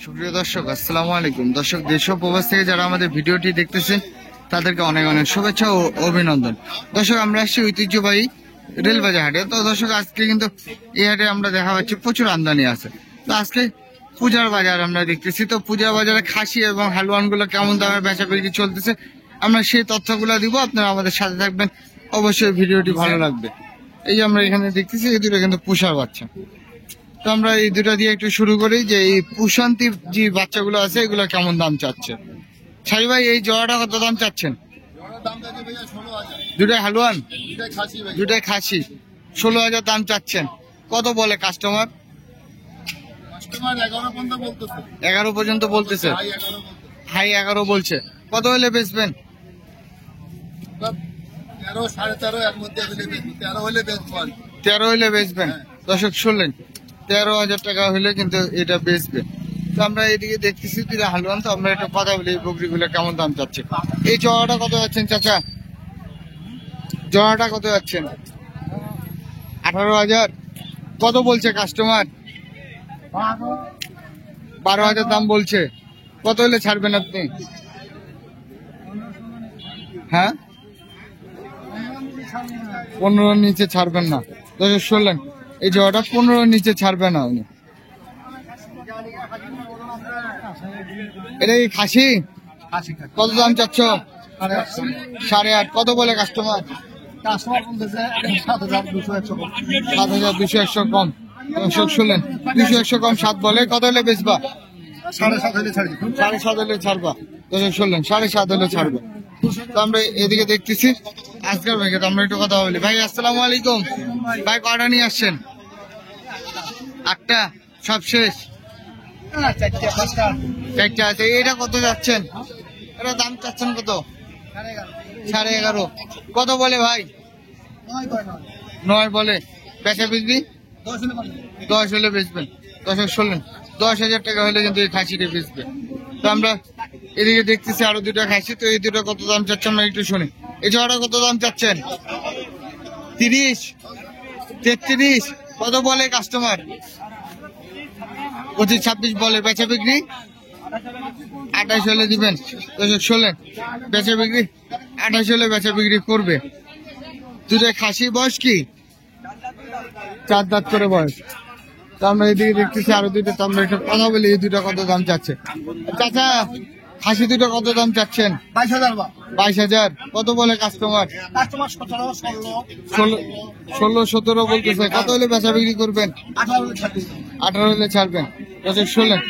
সুপ্রিয় দর্শক, আসসালামু আলাইকুম। দর্শক, দেশ ও প্রবাস থেকে যারা আমাদের ভিডিওটি দেখতেছেন তাদেরকে অনেক অনেক শুভেচ্ছা ও অভিনন্দন। দর্শক, আমরা আসছি ঐতিহ্যবাহী রেলবাজার হাটে। তো দর্শক, আজকে কিন্তু এই হাটে আমরা দেখা পাচ্ছি প্রচুর আমদানি আছে। তো আজকে পূজার বাজার আমরা দেখতেছি। তো পূজার বাজারে খাসি এবং হালুয়ান গুলো কেমন দামে বেচা বিক্রি চলতেছে আমরা সেই তথ্যগুলো দিব। আপনারা আমাদের সাথে থাকবেন, অবশ্যই ভিডিওটি ভালো লাগবে। এই যে আমরা এখানে দেখতেছি এই দুটো কিন্তু পুষার বাচ্চা। তো আমরা এই দুটো দিয়ে একটু শুরু করি যে এই পুষান্তির যে বাচ্চাগুলো আছে এগুলো কেমন দাম চাচ্ছে। ছাই ভাই, এই জোড়াটা কত দাম চাচ্ছেন? দুটাই হালুয়ান, দুটাই খাসি, 16,000 দাম চাচ্ছেন। কত বলে কাস্টমার? 11 পর্যন্ত বলতেছে, হাই 11 বলছে। কত হলে বেচবেন? 13 হলে বেচবেন। দর্শক শুনলেন, 13,000 টাকা হলে কিন্তু এটা বেচবে। তো আমরা এদিকে দেখতেছি দুটা হালুয়ান। তো আমরা একটু কথা বলি এই বকরিগুলো কেমন দাম চাচ্ছে। এই জোড়াটা কত যাচ্ছেন চাচা? জোড়াটা কত যাচ্ছেন? 18,000। কত বলছে কাস্টমার? 12,000 দাম বলছে। কত হলে ছাড়বেন আপনি? হ্যাঁ, 15 নিচে ছাড়বেন না। দর্শক শুনলেন, এই জোড়াটা 15 নিচে ছাড়বে না উনি। এটা কি খাসি? কত দাম চাচ্ছ? 8.5। কত বলে কাস্টমার? 7,200 কম। দর্শক শুনলেন, 200 কম 7 বলে। কত হলে বেচবা? 7.5 হলে ছাড়বা। দর্শক শুনলেন, 7.5 হলে ছাড়বে। তো আমরা এদিকে দেখতেছি আজকের ভাইকে। তো আমরা একটু কথা বলি। ভাই আসসালামু আলাইকুম। ভাই কটা নিয়ে আসছেন? 8টা, সব শেষ? 4টা আছে। এটা কত যাচ্ছেন? এটা দাম চাচ্ছেন কত? 11.5। কত বলে ভাই? 9 বলে। বেচা বিক্রি 10 হলে বেচবেন। দর্শক শুনলেন, 10,000 টাকা হলে কিন্তু এই খাসিটা বেচবে। তো আমরা এদিকে দেখতেছি আরো দুটো খাসি। তো এই দুটো কত দাম চাচ্ছে আমরা একটু শুনি। এই জোড়াটা কত দাম চাচ্ছেন? 30, 33। কত বলে কাস্টমার? 25, 26 বলে। বেচা বিক্রি 28 হলে দিবেন। দর্শক শুনলেন, বেচা বিক্রি 28 হলে বেচা বিক্রি করবে। দুটো খাসি, বয়স কি? 4 দাঁত করে বয়স। তো আমরা এদিকে দেখতেছি আরো দুটো। তো আমরা একটু কথা বলি এই দুটো কত দাম চাচ্ছে। চাচা, খাসি দুটো কত দাম চাচ্ছেন? 22,000। কত বলে কাস্টমার? 16, 17 বলতেছে। কত হলে বেচা বিক্রি করবেন? 18 হলে ছাড়বেন। দর্শক শুনলেন,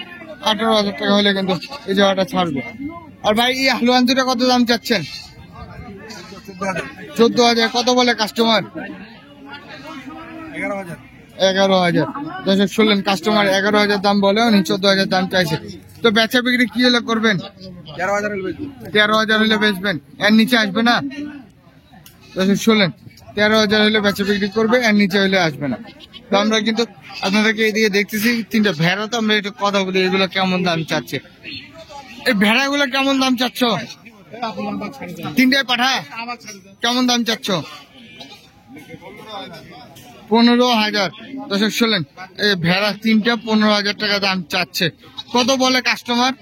18,000 টাকা হলে কিন্তু এই জায়গাটা ছাড়বে। আর ভাই, এই হালুয়ান দুটো কত দাম চাচ্ছেন? 14,000। কত বলে কাস্টমার? 11,000। দর্শক শুনলেন, কাস্টমার 11,000 দাম বলে, উনি 14,000 দাম চাইছে। তো বেচা বিক্রি কি হলে করবেন? 13,000 হলে বেচবেন। এর নিচে আসবে না। দর্শক শুনলেন, 13,000 হলে বেচা বিক্রি করবে, এর নিচে হলে আসবে না। তো আমরা কিন্তু আপনাদেরকে এইদিকে দেখতেছি 3টা ভেড়া। তো আমরা একটু কথা বলি এগুলো কেমন দাম চাচ্ছে। এই ভেড়াগুলো কেমন দাম চাচ্ছ? 3টায় পাঠা কেমন দাম চাচ্ছ? 15,000। দর্শক শুনলেন, এই ভেড়া 3টা 15,000 টাকা দাম চাচ্ছে। কত বলে কাস্টমার?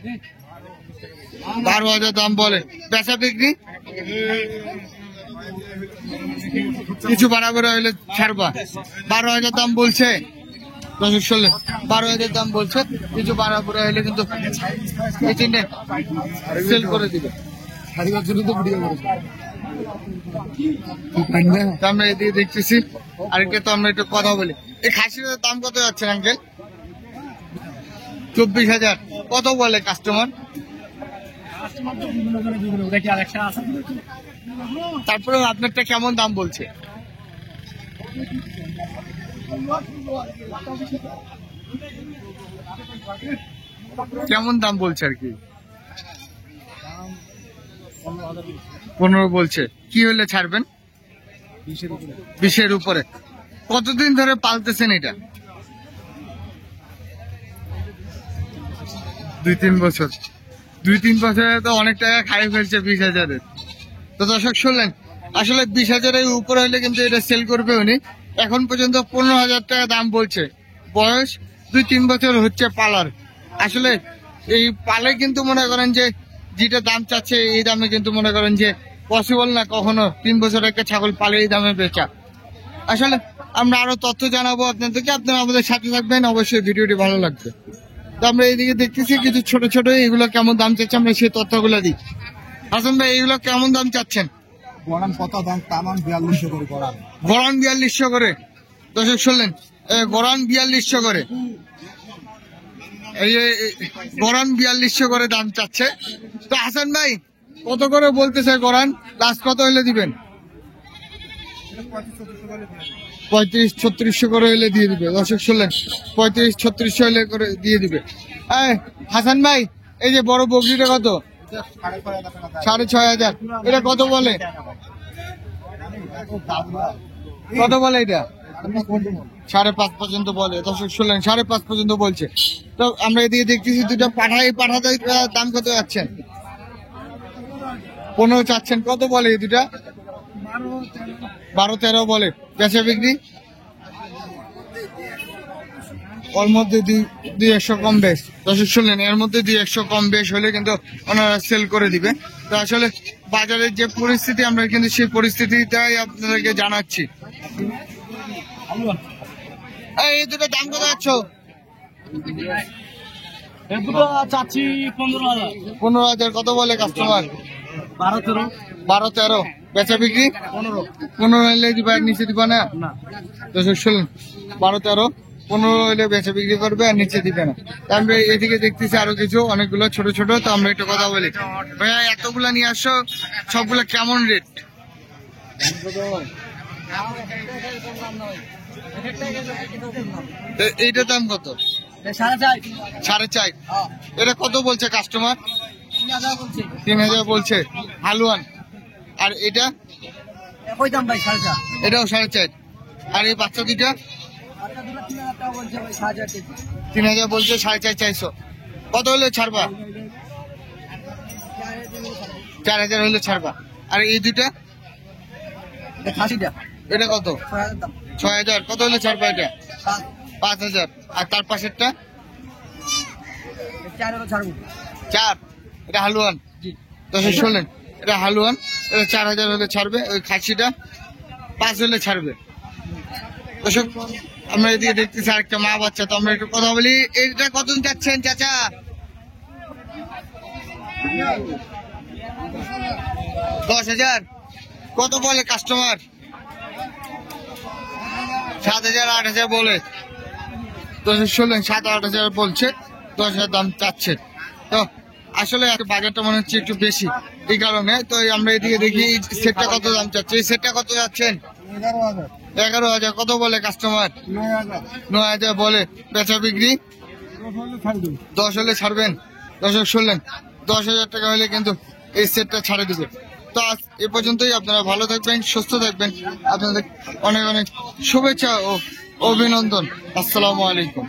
12,000 দাম বলে। বেচা বিক্রি কিছু বাড়াবাড়ি হইলে ছাড়বা। 12,000 দাম বলছে। দর্শক শুনলেন, 12,000 দাম বলছে। কিছু বাড়াবাড়ি হইলে কিন্তু এই 3টে সেল করে দিবে। আমরা এদিকে দেখতেছি আরেকটা। তো আমরা একটু কথা বলি। এই খাসির দাম কত যাচ্ছে আঙ্কেল? 24,000। কত বলে কাস্টমার? তারপরে আপনারটা কেমন দাম বলছে? কেমন দাম বলছে আর কি? 15 বলছে। কি হলে ছাড়বেন? 20-এর উপরে। কতদিন ধরে পালতেছেন এটা? 2-3 বছর। 2-3 বছরে তো অনেক টাকা খাই ফেলছে 20,000-এর। তো দর্শক শুনলেন, আসলে 20,000-এর উপরে হলে কিন্তু এটা সেল করবে উনি। এখন পর্যন্ত 15,000 টাকা দাম বলছে। বয়স 2-3 বছর হচ্ছে পালার। আসলে এই পালে কিন্তু মনে করেন যে যেটা দাম চাচ্ছে এই দামে কিন্তু মনে করেন যে পসিবল না কখনো 3 বছর একটা ছাগল পালে এই দামে বেচা। আসলে আমরা আরো তথ্য জানাবো আপনাদেরকে, আপনারা আমাদের সাথে থাকবেন, অবশ্যই ভিডিওটি ভালো লাগবে। তো আমরা এইদিকে দেখতেছি কিছু ছোট ছোট, এগুলো কেমন দাম চাচ্ছে আমরা সেই তথ্যগুলো দিই। হাসান ভাই, এগুলো কেমন দাম চাচ্ছেন? গড়ান কত দাম? তামান 4200 করে গড়ান। গড়ান 4200 করে, দর্শক শুনলেন, গড়ান 4200 করে, এই গড়ান 4200 করে দাম চাচ্ছে। তো হাসান ভাই কত করে বলতেছে গড়ান? লাস্ট কত হইলে দিবেন? 35-3600 করে হইলে দিয়ে দিবে। দর্শক শুনলেন, 35-3600 হইলে করে দিয়ে দিবে। হাসান ভাই, এই যে বড় বকরিটা কত? 6500। এটা কত বলে? কত বলে এটা? 5.5 পর্যন্ত বলে। দর্শক শুনলেন, 5.5 পর্যন্ত বলছে। তো আমরা এদিকে দেখতেছি দুটো পাঠাতে দাম কত যাচ্ছেন? 15 চাচ্ছেন। কত বলে এই দুটা? 12-13 বলে। বেচা বিক্রি ওর মধ্যে 200 কম বেশ। দর্শক শুনলেন, এর মধ্যে 200 কম বেশ হলে কিন্তু ওনারা সেল করে দিবে। তো আসলে বাজারের যে পরিস্থিতি, আমরা কিন্তু সেই পরিস্থিতিটাই আপনাদেরকে জানাচ্ছি। এই দুটো দাম কত যাচ্ছ? চাচ্ছি 15,000। 15,000। কত বলে কাস্টমার? 12-13। বেচা বিক্রি 15 হলে দিবা, আর নিচে দিবা না? দর্শক শুনলেন, 12-13, 15 হলে বেচা বিক্রি করবে, আর নিচে দিবে না। আমরা এদিকে দেখতেছি আরো কিছু অনেকগুলো ছোট ছোট। তো আমরা একটা কথা বলি, ভাইয়া এতগুলা নিয়ে আসো, সবগুলা কেমন রেট? এইটার দাম কত? 4.5। এটা কত বলছে কাস্টমার? 3,000 বলছে। হালুয়ান। আর এটা? এটাও 4.5। আর এই বাচ্চা দুইটা? 3,000 বলছে, 4.5 চাইছো। কত হলে ছাড়বা? 4,000 হলে ছাড়বা। আর এই দুইটা? এটা কত? 6,000। কত হলে ছাড়বা এটা? 5,000। আর তার পাশেরটা? 4। এটা হালুয়ান। দর্শক শুনলেন, এটা হালুয়ান, এটা 4,000 হলে ছাড়বে। ওই খাসিটা 5 হলে ছাড়বে। দর্শক আমরা এদিকে দেখতেছি আরেকটা মা বাচ্চা। তো আমরা একটু কথা বলি, এটা কত চাচ্ছেন চাচা? 10,000। কত বলে কাস্টমার? 7,000, 8,000 বলে। দর্শক শুনলেন, 7-8,000 বলছে, 10,000 দাম চাচ্ছে। তো আসলে বাজারটা মনে হচ্ছে একটু বেশি, এই কারণে। তো আমরা এদিকে দেখি এই সেটটা কত দাম চাচ্ছে। এই সেটটা কত যাচ্ছেন? 11,000। কত বলে কাস্টমার? 9,000 বলে। বেচা বিক্রি 10 হলে ছাড়বেন। দর্শক শুনলেন, 10,000 টাকা হলে কিন্তু এই সেটটা ছাড়ে দিবে। তো আজ এ পর্যন্তই। আপনারা ভালো থাকবেন, সুস্থ থাকবেন। আপনাদের অনেক অনেক শুভেচ্ছা ও অভিনন্দন। আসসালামু আলাইকুম।